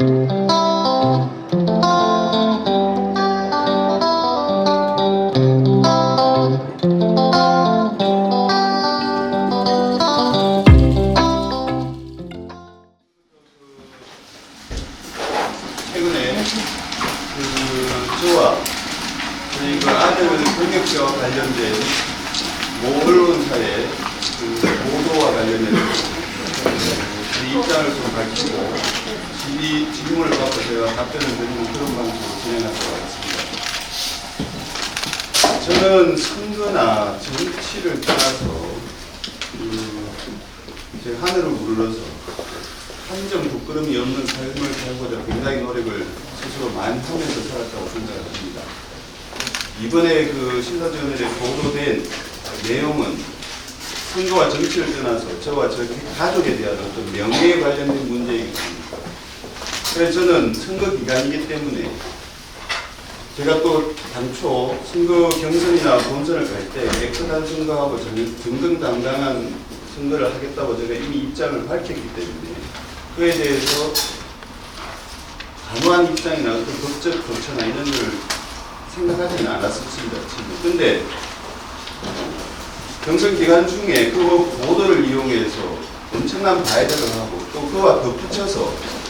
최근에 저와 저희 아들 경력자와 관련된 모 언론사의 보도와 관련해서 제 입장을 좀 밝히고 질문을 받고 제가 답변을 드리는 그런 방식으로 진행하도록 하겠습니다. 저는 선거나 정치를 떠나서 제 하늘을 우러러서 한 점 부끄럼이 없는 삶을 살고자 굉장히 노력을 스스로 많이 하면서 살았다고 생각을 합니다. 이번에 신사전열에 보도된 내용은 선거와 정치를 떠나서 저와 저 가족에 대한 어떤 명예에 관련된 문제이기 때문입니다. 그래서 저는 선거 기간이기 때문에 제가 또 당초 선거 경선이나 본선을 갈 때 깨끗한 선거하고 정정당당한 선거를 하겠다고 제가 이미 입장을 밝혔기 때문에 그에 대해서 단호한 입장이나 어떤 법적 조처나 이런 걸 생각하지는 않았습니다. 그런데 경선 기간 중에 그 보도를 이용해서 엄청난 바이럴을 하고 또 그와 덧붙여서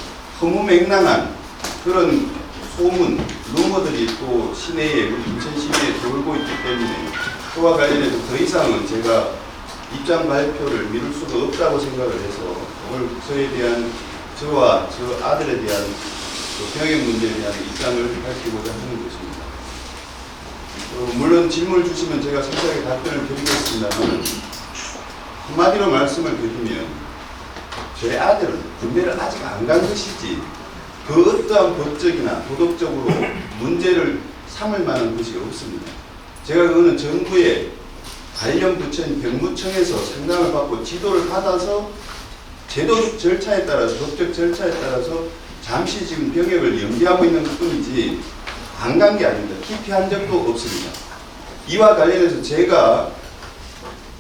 허무맹랑한 그런 소문, 루머들이 또 시내에, 우리 인천 시내에 돌고 있기 때문에 그와 관련해서 더 이상은 제가 입장 발표를 미룰 수가 없다고 생각을 해서 오늘 저와 저 아들에 대한 병역 문제에 대한 입장을 밝히고자 하는 것입니다. 물론 질문을 주시면 제가 상세하게 답변을 드리겠습니다만 한마디로 말씀을 드리면 제 아들은 군대를 아직 안 간 것이지 그 어떠한 법적이나 도덕적으로 문제를 삼을 만한 것이 없습니다. 제가 그거는 정부의 관련 부처인 병무청에서 상담을 받고 지도를 받아서 제도 절차에 따라서 법적 절차에 따라서 잠시 지금 병역을 연기하고 있는 것뿐이지 안 간 게 아닙니다. 기피한 적도 없습니다. 이와 관련해서 제가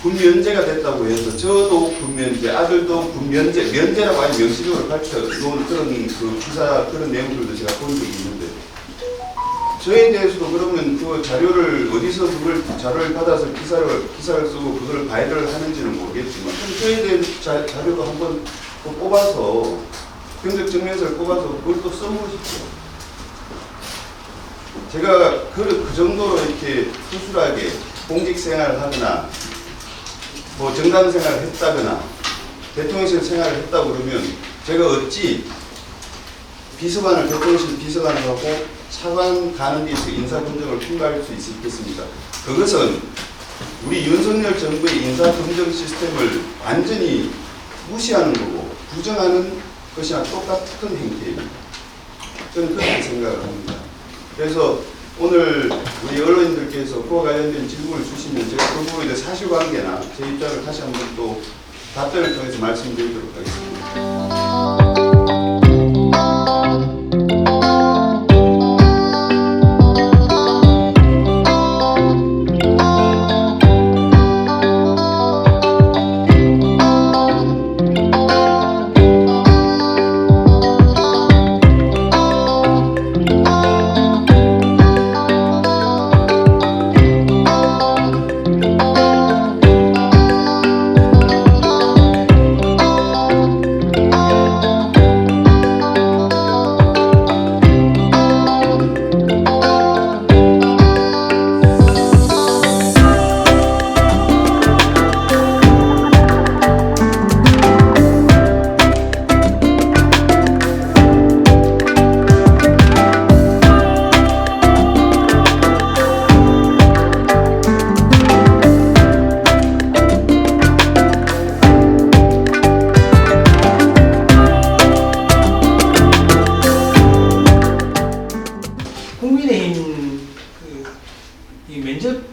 군면제가 됐다고 해서 저도 군면제, 아들도 군면제, 면제라고 아니 명시적으로 밝혀놓은 그런 기사, 그런 내용들도 제가 본 적이 있는데 저에 대해서도 그러면 그 자료를 어디서 그걸 자료를 받아서 기사를 쓰고 그걸 바이럴을 하는지는 모르겠지만 저에 대한 자료도 한번 뽑아서 경적 증명서를 뽑아서 그걸 또 써보십시오. 제가 그 정도로 이렇게 수술하게 공직 생활을 하거나 뭐 정당 생활을 했다거나 대통령실 생활을 했다고 그러면 제가 어찌 비서관을 대통령실 비서관을 하고 차관 가는 데 있어 인사검증을 통과할 수 있겠습니까? 그것은 우리 윤석열 정부의 인사검증 시스템을 완전히 무시하는 거고 부정하는 것이나 똑같은 행태입니다. 저는 그렇게 생각을 합니다. 그래서 오늘 우리 언론인들께서 그와 관련된 질문을 주시면 제가 그 부분에 대해 사실관계나 제 입장을 다시 한번 또 답변을 통해서 말씀드리도록 하겠습니다.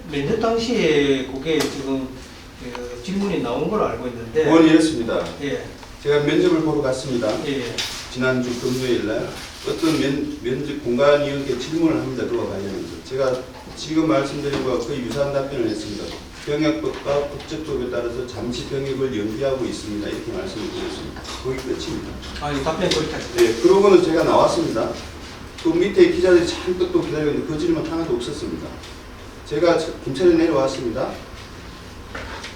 면접 당시에 그게 지금 질문이 나온 걸로 알고 있는데. 의원이 이렇습니다. 예. 제가 면접을 보러 갔습니다. 예. 지난주 금요일날 어떤 면접 공간위원께 질문을 합니다. 그와 관련해서 제가 지금 말씀드린 거와 거의 유사한 답변을 했습니다. 병역법과 국제법에 따라서 잠시 병역을 연기하고 있습니다. 이렇게 말씀을 드렸습니다. 거기 끝입니다. 아니 답변 거기까지. 네, 그러고는 제가 나왔습니다. 그 밑에 기자들이 잔뜩 또 기다리고 있는데 그 질문 하나도 없었습니다. 제가 김천에 내려왔습니다.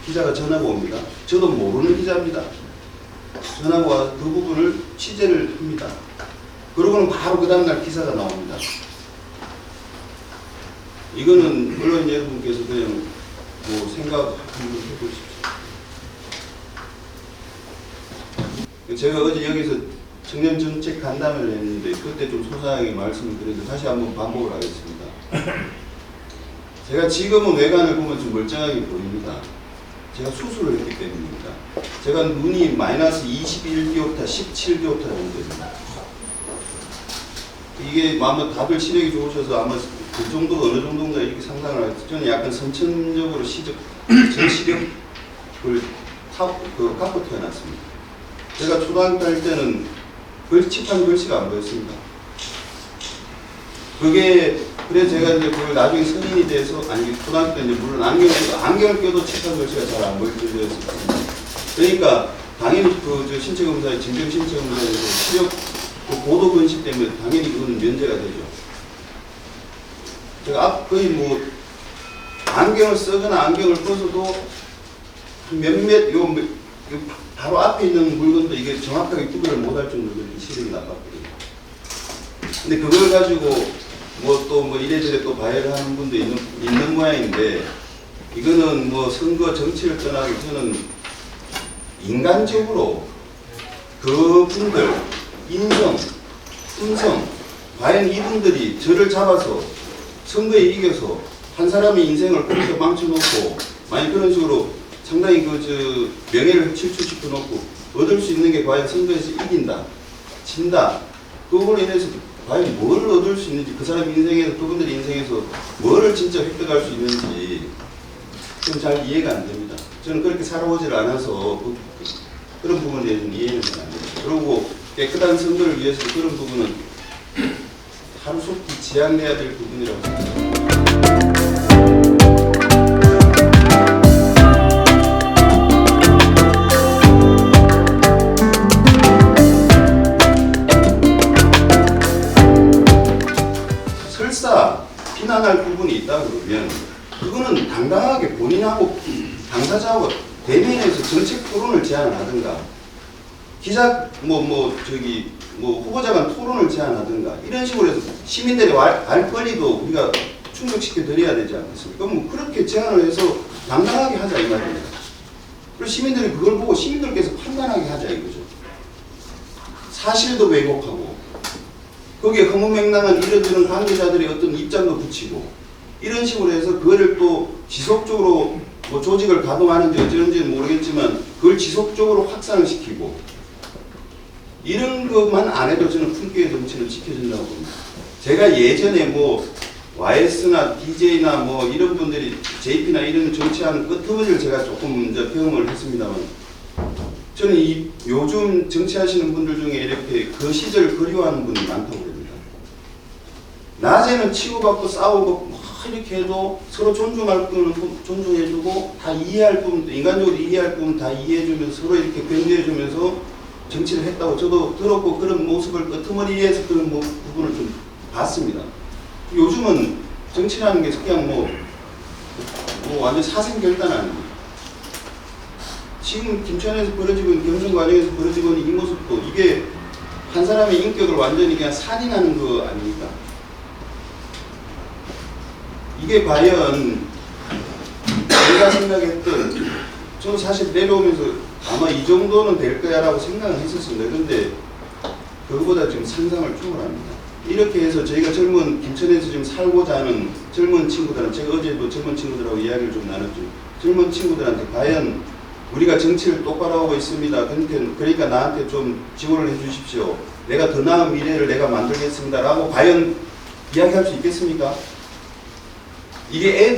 기자가 전화가 옵니다. 저도 모르는 기자입니다. 전화가 와서 그 부분을 취재를 합니다. 그러고는 바로 그 다음날 기사가 나옵니다. 이거는 언론 여러분께서 그냥 뭐 생각 한번 해보십시오. 제가 어제 여기서 청년 정책 간담회를 했는데 그때 좀 소상하게 말씀을 드렸는데 다시 한번 반복을 하겠습니다. 제가 지금은 외관을 보면 좀 멀쩡하게 보입니다. 제가 수술을 했기 때문입니다. 제가 눈이 마이너스 21디오타, 17디오타 정도입니다. 이게 아마 다들 시력이 좋으셔서 아마 그 정도가 어느 정도인가 이렇게 상상을 하겠죠. 저는 약간 선천적으로 저시력을 갖고 태어났습니다. 제가 초등학교 다닐 때는 칠판 글씨가 안 보였습니다. 그래서 제가 이제 그걸 나중에 성인이 돼서, 아니, 초등학교 때 이제 물론 안경을 껴도 칠판 글씨가 잘 안 보일 정도였습니다. 그러니까, 당연히 저 신체검사에, 진정신체검사에서 시력, 고도 근시 때문에 당연히 그거는 면제가 되죠. 제가 거의 뭐, 안경을 쓰거나 안경을 벗어도 바로 앞에 있는 물건도 이게 정확하게 구별을 못할 정도로 시력이 나빴거든요. 근데 그걸 가지고 뭐 이래저래 또 발열을 하는 분도 있는 모양인데, 이거는 뭐 선거 정치를 떠나고 저는 인간적으로 그분들, 인성, 품성, 과연 이분들이 저를 잡아서 선거에 이겨서 한 사람의 인생을 그렇게 망쳐놓고, 만약 그런 식으로 상당히 명예를 실추시켜 놓고 얻을 수 있는 게 과연 선거에서 이긴다, 진다, 그걸로 인해서 과연 뭘 얻을 수 있는지, 그 사람 인생에서, 그분들의 인생에서 뭐를 진짜 획득할 수 있는지 좀 잘 이해가 안 됩니다. 저는 그렇게 살아오질 않아서 그런 부분에 대해서는 이해는 잘 안 됩니다. 그리고 깨끗한 선거를 위해서 그런 부분은 하루속히 지양돼야 될 부분이라고 생각합니다. 설사 비난할 부분이 있다 그러면 그거는 당당하게 본인하고 당사자하고 대면에서 정책 토론을 제안하든가, 기자 후보자 간 토론을 제안하든가, 이런 식으로 해서 시민들의 알 권리도 우리가 충족시켜 드려야 되지 않겠습니까? 그럼 그렇게 제안을 해서 당당하게 하자 이 말입니다. 그리고 시민들이 그걸 보고 시민들께서 판단하게 하자 이거죠. 사실도 왜곡하고 거기에 허무맹랑한 이런저런 관계자들의 어떤 입장도 붙이고, 이런 식으로 해서 그거를 또 지속적으로 뭐 조직을 가동하는지 어쩌는지는 모르겠지만 그걸 지속적으로 확산을 시키고, 이런 것만 안 해도 저는 품격의 정치는 지켜진다고 봅니다. 제가 예전에 뭐 YS나 DJ나 뭐 이런 분들이 JP나 이런 정치하는 끄트머리를 제가 조금 이제 경험을 했습니다만, 저는 요즘 정치하시는 분들 중에 이렇게 그 시절을 그리워하는 분이 많다고 봅니다. 낮에는 치고받고 싸우고 막 이렇게 해도 서로 존중할 부분은 존중해주고, 다 이해할 부분, 인간적으로 이해할 부분 다 이해해주면서 서로 이렇게 견제해주면서 정치를 했다고 저도 들었고, 그런 모습을 끄트머리에서 그런 부분을 좀 봤습니다. 요즘은 정치라는 게 그냥 뭐 완전 사생결단 아닙니다. 지금 김천에서 벌어지고 있는, 경선 과정에서 벌어지고 있는 이 모습도 이게 한 사람의 인격을 완전히 그냥 살인하는 거 아닙니까? 이게 과연 제가 생각했던, 저는 사실 내려오면서 아마 이 정도는 될 거야 라고 생각을 했었습니다. 그런데 그거보다 지금 상상을 초월합니다. 이렇게 해서 저희가 김천에서 지금 살고자 하는 젊은 친구들은, 제가 어제도 젊은 친구들하고 이야기를 좀 나눴죠. 젊은 친구들한테 과연 우리가 정치를 똑바로 하고 있습니다. 그러니까 나한테 좀 지원을 해주십시오. 내가 더 나은 미래를 내가 만들겠습니다. 라고 과연 이야기할 수 있겠습니까? 이게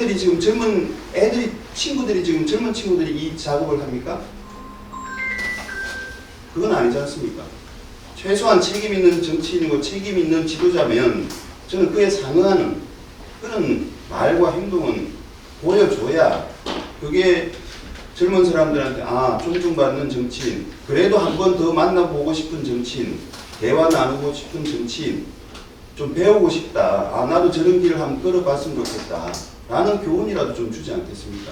친구들이 지금 젊은 친구들이 이 작업을 합니까? 그건 아니지 않습니까? 최소한 책임 있는 정치인이고 책임 있는 지도자면 저는 그에 상응하는 그런 말과 행동은 보여줘야 그게 젊은 사람들한테 존중받는 정치인, 그래도 한 번 더 만나보고 싶은 정치인, 대화 나누고 싶은 정치인, 좀 배우고 싶다. 나도 저런 길을 한번 걸어봤으면 좋겠다. 라는 교훈이라도 좀 주지 않겠습니까?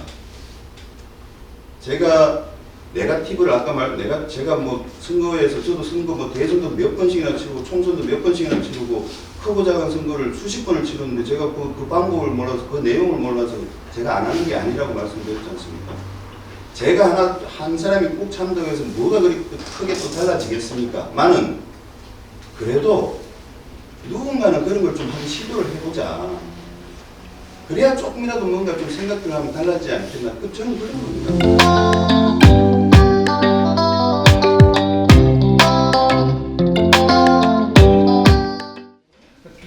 제가 네거티브를 제가 뭐 선거에서 저도 선거 뭐 대선도 몇 번씩이나 치르고 총선도 몇 번씩이나 치르고 크고 작은 선거를 수십 번을 치렀는데 제가 그 방법을 몰라서 그 내용을 몰라서 제가 안 하는 게 아니라고 말씀드렸지 않습니까? 제가 한 사람이 꼭 참석해서 뭐가 그렇게 크게 또 달라지겠습니까? 많은 그래도 누군가는 그런 걸 좀 한번 시도를 해보자. 그래야 조금이라도 뭔가 좀 생각들 하면 달라지지 않겠나? 저는 그런 겁니다.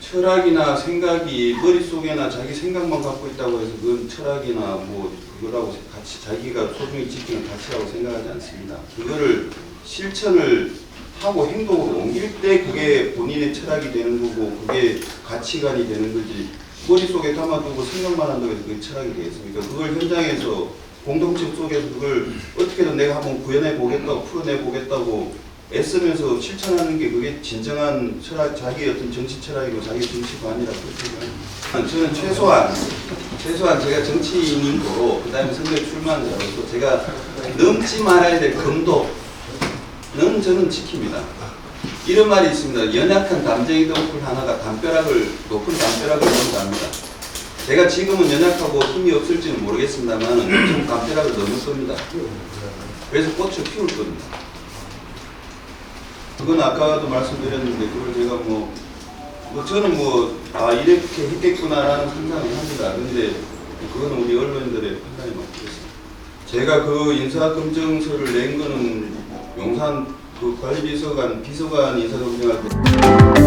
철학이나 생각이 머릿속에나 자기 생각만 갖고 있다고 해서 그건 철학이나 뭐 그거라고 같이 자기가 소중히 지키는 가치라고 생각하지 않습니다. 그거를 실천을 하고 행동으로 옮길 때 그게 본인의 철학이 되는 거고 그게 가치관이 되는 거지, 머릿속에 담아두고 생각만 한다고 해서 그게 철학이 되겠습니까? 그걸 현장에서 공동체 속에서 그걸 어떻게든 내가 한번 구현해 보겠다고 풀어내 보겠다고 애쓰면서 실천하는 게 그게 진정한 철학, 자기의 어떤 정치 철학이고 자기 정치관이라고 생각합니다. 저는 최소한 제가 정치인이고 그 다음에 선거에 출마한 자로서 제가 넘지 말아야 될 금도는 저는 지킵니다. 이런 말이 있습니다. 연약한 담쟁이 덩굴 하나가 높은 담벼락을 넘어갑니다. 제가 지금은 연약하고 힘이 없을지는 모르겠습니다만 좀 담벼락을 넘을 겁니다. 그래서 꽃을 피울 겁니다. 그건 아까도 말씀드렸는데 그걸 제가 저는 이렇게 했겠구나라는 상상을 합니다. 근데 그거는 우리 언론인들의 판단에 맡기겠습니다. 제가 그 인사검증서를 낸 거는 용산 그 관리비서관 인사검증할 때